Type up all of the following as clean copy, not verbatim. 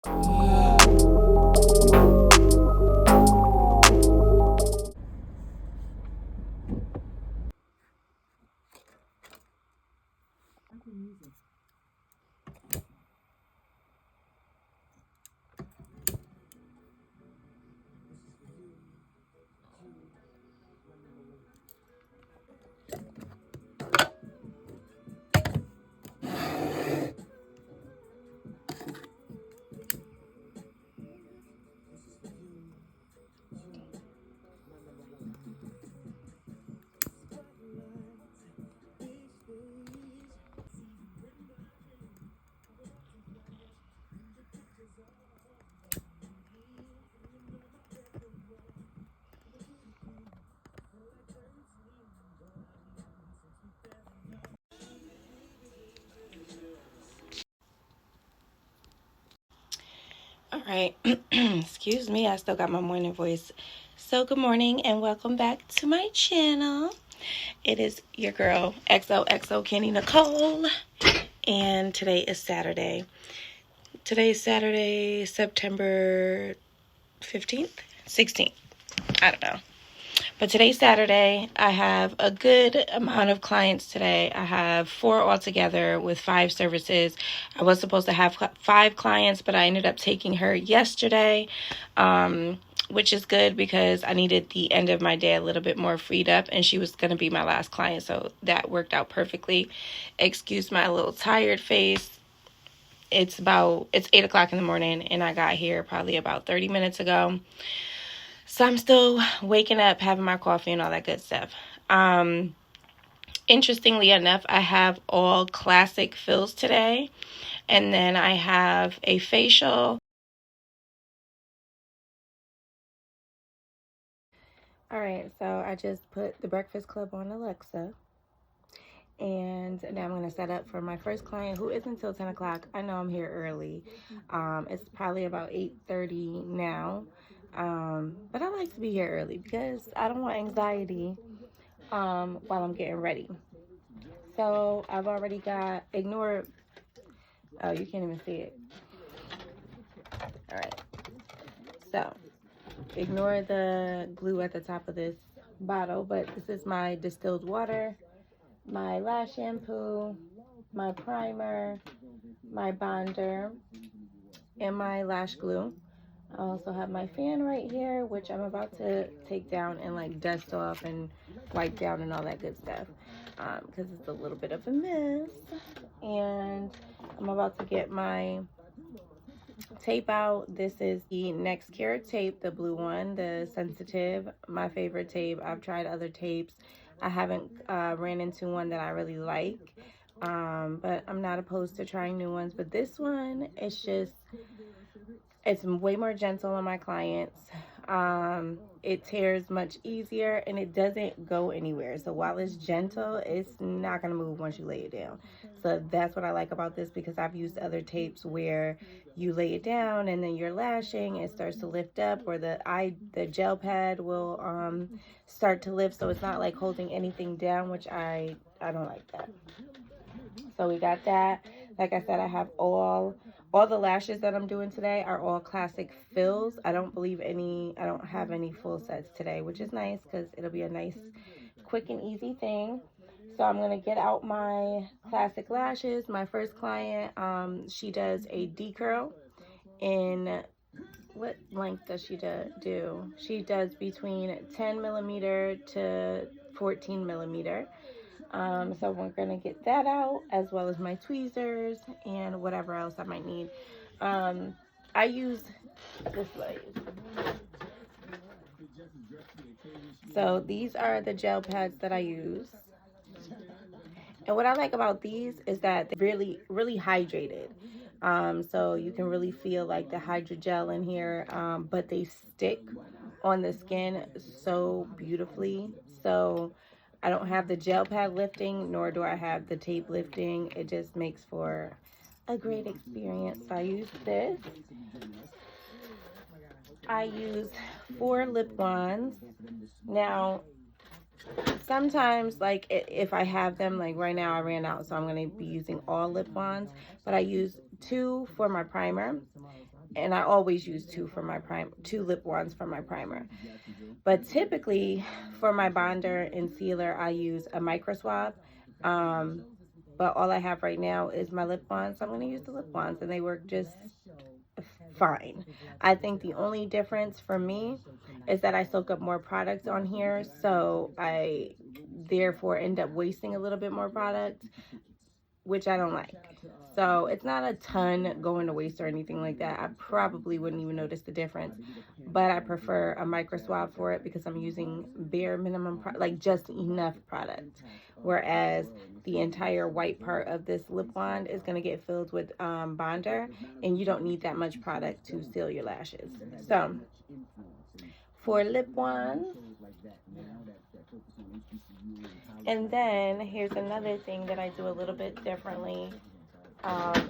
All right, excuse me, I still got my morning voice. So good morning and welcome back to my channel. It is your girl XOXO Kenny Nicole, and today is Saturday. Today's Saturday, September 15th, 16th. I don't know. But today's Saturday. I have a good amount of clients today. I have 4 altogether with 5 services. I was supposed to have 5 clients, but I ended up taking her yesterday, which is good because I needed the end of my day a little bit more freed up, and she was going to be my last client, so that worked out perfectly. Excuse my little tired face. It's 8 o'clock in the morning, and I got here probably about 30 minutes ago. So I'm still waking up, having my coffee and all that good stuff. Interestingly enough, I have all classic fills today. And then I have a facial. All right, so I just put the Breakfast Club on Alexa. And now I'm going to set up for my first client, who isn't until 10 o'clock. I know I'm here early. It's probably about 8:30 now. But I like to be here early because I don't want anxiety while I'm getting ready. So I've already got, oh, you can't even see it. All right. So ignore the glue at the top of this bottle, but this is my distilled water, my lash shampoo, my primer, my bonder, and my lash glue. I also have my fan right here, which I'm about to take down and like dust off and wipe down and all that good stuff, because it's a little bit of a mess. And I'm about to get my tape out. This is the Next Care tape, the blue one, the sensitive, my favorite tape. I've tried other tapes. I haven't ran into one that I really like, but I'm not opposed to trying new ones. But this one, it's way more gentle on my clients. It tears much easier and it doesn't go anywhere. So while it's gentle, it's not going to move once you lay it down. So that's what I like about this, because I've used other tapes where you lay it down and then you're lashing, it starts to lift up, or the gel pad will start to lift, so it's not like holding anything down, which I don't like that. So we got that. Like I said, I have all the lashes that I'm doing today are all classic fills. I don't have any full sets today, which is nice because it'll be a nice, quick and easy thing. So I'm going to get out my classic lashes. My first client, she does a decurl in, what length does she do? She does between 10 millimeter to 14 millimeter. So we're going to get that out, as well as my tweezers and whatever else I might need. I use this light. So these are the gel pads that I use. And what I like about these is that they're really, really hydrated. So you can really feel like the hydrogel in here, but they stick on the skin so beautifully. So I don't have the gel pad lifting, nor do I have the tape lifting. It just makes for a great experience. So I use this. I use 4 lip balms. Now, sometimes, like, if I have them, like right now I ran out, so I'm going to be using all lip balms, but I use 2 for my primer. and I always use two lip wands for my primer. But typically for my bonder and sealer, I use a micro swab. But all I have right now is my lip wands, so I'm going to use the lip wands, and they work just fine. I think the only difference for me is that I soak up more products on here, so I therefore end up wasting a little bit more product, which I don't like. So it's not a ton going to waste or anything like that. I probably wouldn't even notice the difference, but I prefer a micro swab for it because I'm using bare minimum, like just enough product. Whereas the entire white part of this lip wand is going to get filled with bonder, and you don't need that much product to seal your lashes. So for lip wands, and then here's another thing that I do a little bit differently.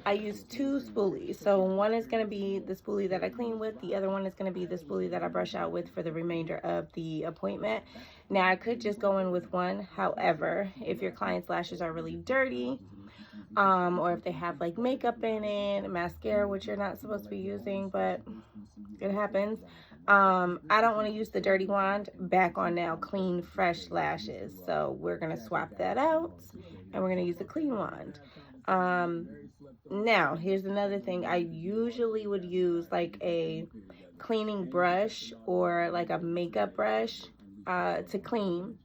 I use two spoolies. So one is going to be the spoolie that I clean with. The other one is going to be the spoolie that I brush out with for the remainder of the appointment. Now, I could just go in with one. However, if your client's lashes are really dirty, or if they have like makeup in it, mascara, which you're not supposed to be using, but it happens. I don't want to use the dirty wand back on now clean, fresh lashes. So we're going to swap that out, and we're going to use a clean wand. Now, here's another thing. I usually would use like a cleaning brush or like a makeup brush to clean.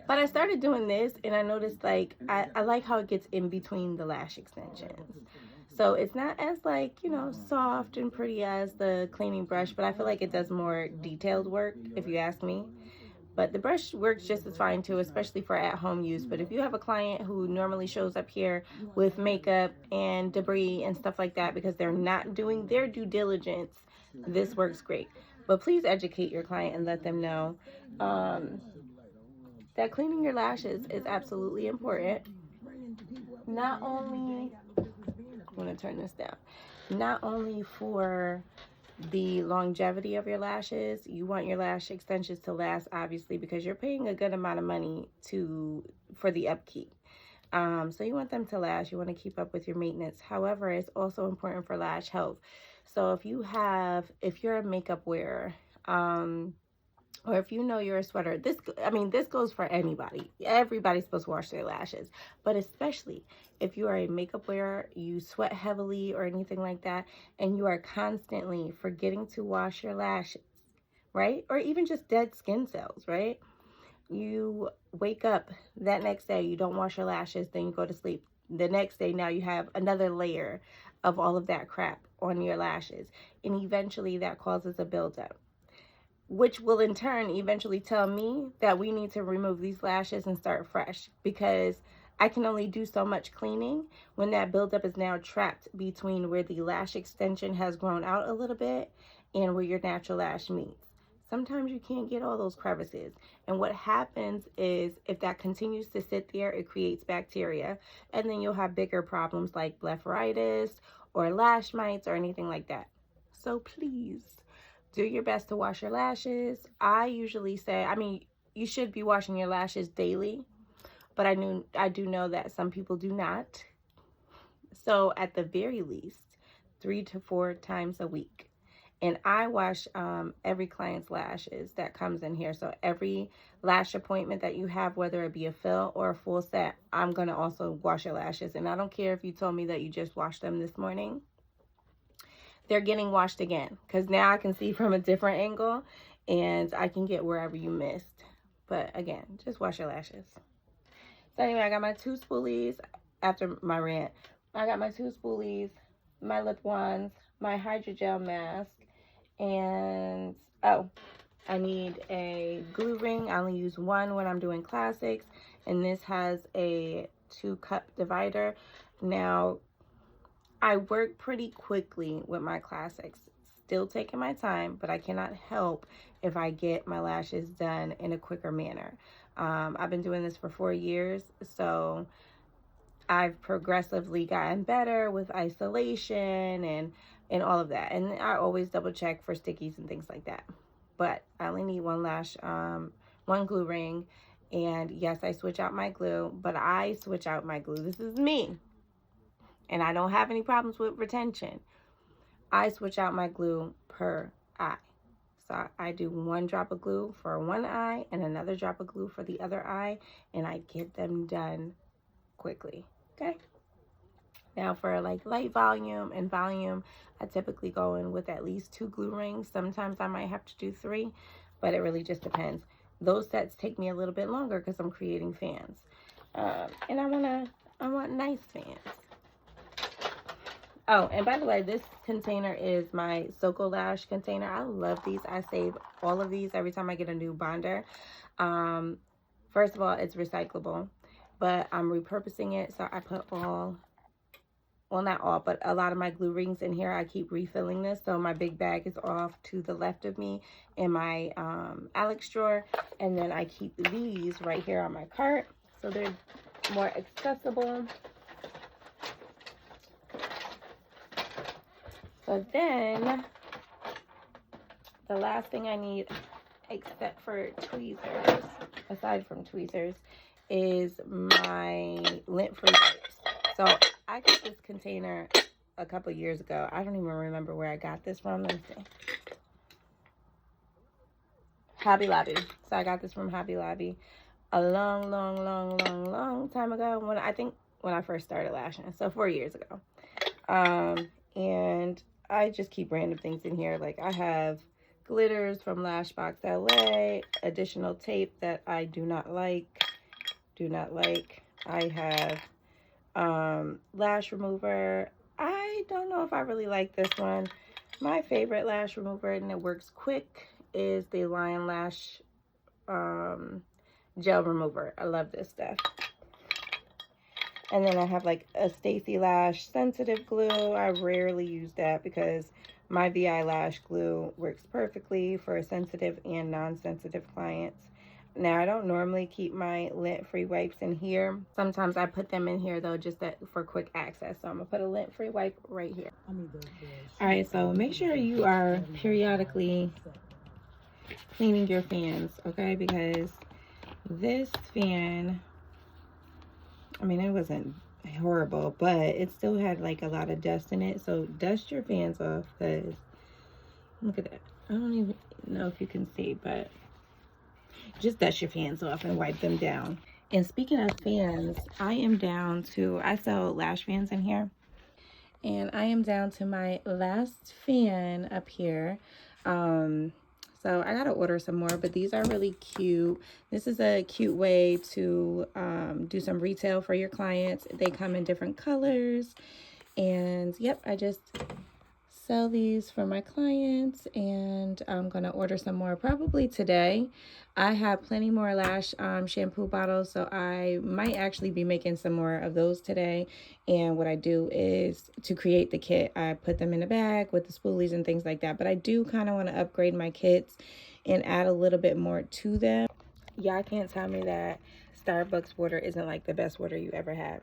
But I started doing this, and I noticed like I like how it gets in between the lash extensions. So it's not as like, you know, soft and pretty as the cleaning brush, but I feel like it does more detailed work, if you ask me. But the brush works just as fine too, especially for at-home use. But if you have a client who normally shows up here with makeup and debris and stuff like that because they're not doing their due diligence, this works great. But please educate your client and let them know that cleaning your lashes is absolutely important. Not only, I'm going to turn this down, not only for the longevity of your lashes, you want your lash extensions to last, obviously, because you're paying a good amount of money for the upkeep. So you want them to last. You want to keep up with your maintenance. However, it's also important for lash health. So if you're a makeup wearer, or if you know you're a sweater, this goes for anybody. Everybody's supposed to wash their lashes, but especially if you are a makeup wearer, you sweat heavily or anything like that, and you are constantly forgetting to wash your lashes, right? Or even just dead skin cells, right? You wake up that next day, you don't wash your lashes, then you go to sleep. The next day, now you have another layer of all of that crap on your lashes, and eventually that causes a buildup, which will in turn eventually tell me that we need to remove these lashes and start fresh, because I can only do so much cleaning when that buildup is now trapped between where the lash extension has grown out a little bit and where your natural lash meets. Sometimes you can't get all those crevices. And what happens is if that continues to sit there, it creates bacteria, and then you'll have bigger problems like blepharitis or lash mites or anything like that. So please do your best to wash your lashes. I usually say, you should be washing your lashes daily, but I do know that some people do not. So at the very least, 3 to 4 times a week. And I wash every client's lashes that comes in here. So every lash appointment that you have, whether it be a fill or a full set, I'm going to also wash your lashes. And I don't care if you told me that you just washed them this morning. They're getting washed again, because now I can see from a different angle and I can get wherever you missed. But again, just wash your lashes. So anyway, I got my 2 spoolies after my rant. I got my 2 spoolies, my lip wands, my hydrogel mask, and I need a glue ring. I only use one when I'm doing classics, and this has a 2-cup divider. Now, I work pretty quickly with my classics, still taking my time, but I cannot help if I get my lashes done in a quicker manner. I've been doing this for 4 years, so I've progressively gotten better with isolation and all of that. And I always double check for stickies and things like that. But I only need one glue ring. And yes, I switch out my glue, but I switch out my glue. This is me. And I don't have any problems with retention. I switch out my glue per eye. So I do 1 drop of glue for one eye and another drop of glue for the other eye, and I get them done quickly. Okay. Now for like light volume and volume, I typically go in with at least 2 glue rings. Sometimes I might have to do 3, but it really just depends. Those sets take me a little bit longer because I'm creating fans. And I want nice fans. Oh, and by the way, this container is my XOXO lash container. I love these. I save all of these every time I get a new bonder. First of all, it's recyclable, but I'm repurposing it. So I put all, well, not all, but a lot of my glue rings in here. I keep refilling this. So my big bag is off to the left of me in my Alex drawer. And then I keep these right here on my cart, so they're more accessible. So then, the last thing I need, except for tweezers, aside from tweezers, is my lint-free wipes. So I got this container a couple years ago. I don't even remember where I got this from. Let me see. Hobby Lobby. So I got this from Hobby Lobby a long time ago. I think when I first started lashing. So 4 years ago. And I just keep random things in here. Like I have glitters from Lashbox LA, additional tape that I do not like. I have lash remover. I don't know if I really like this one. My favorite lash remover, and it works quick, is the Lion Lash gel remover. I love this stuff. And then I have like a Stacy Lash sensitive glue. I rarely use that because my VI lash glue works perfectly for sensitive and non-sensitive clients. Now, I don't normally keep my lint-free wipes in here. Sometimes I put them in here though, just for quick access. So I'm gonna put a lint-free wipe right here. All right, so make sure you are periodically cleaning your fans, okay? Because this fan, I mean, it wasn't horrible, but it still had like a lot of dust in it. So dust your fans off, because look at that. I don't even know if you can see, but just dust your fans off and wipe them down. And speaking of fans, I am down to, I sell lash fans in here, and I am down to my last fan up here. So I gotta order some more, but these are really cute. This is a cute way to do some retail for your clients. They come in different colors, and yep, I just sell these for my clients, and I'm gonna order some more probably today. I have plenty more lash shampoo bottles, so I might actually be making some more of those today. And what I do is, to create the kit, I put them in a bag with the spoolies and things like that. But I do kind of want to upgrade my kits and add a little bit more to them. Y'all can't tell me that Starbucks water isn't like the best water you ever had.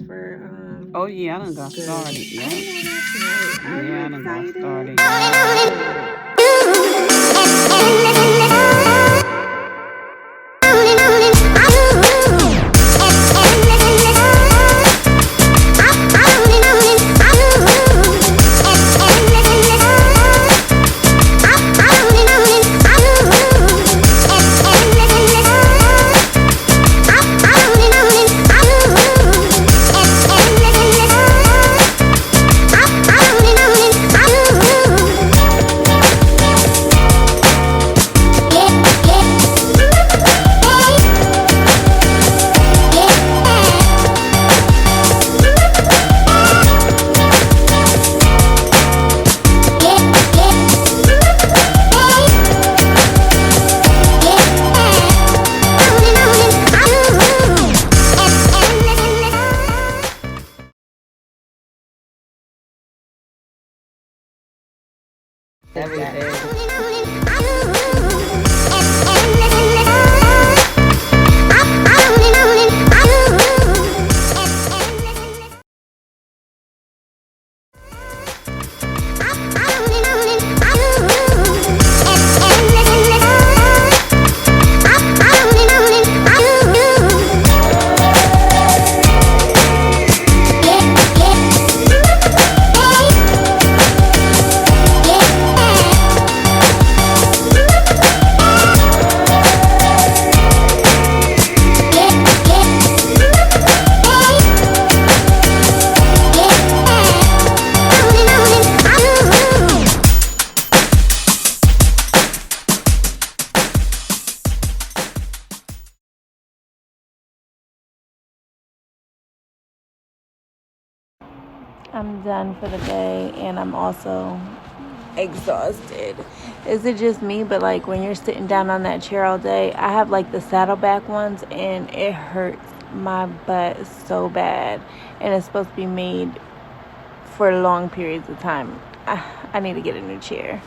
For oh yeah, I done got started. Yeah, I done got started. Every day. I'm done for the day, and I'm also exhausted. Is it just me? But like when you're sitting down on that chair all day, I have like the saddleback ones, and it hurts my butt so bad. And it's supposed to be made for long periods of time. I need to get a new chair.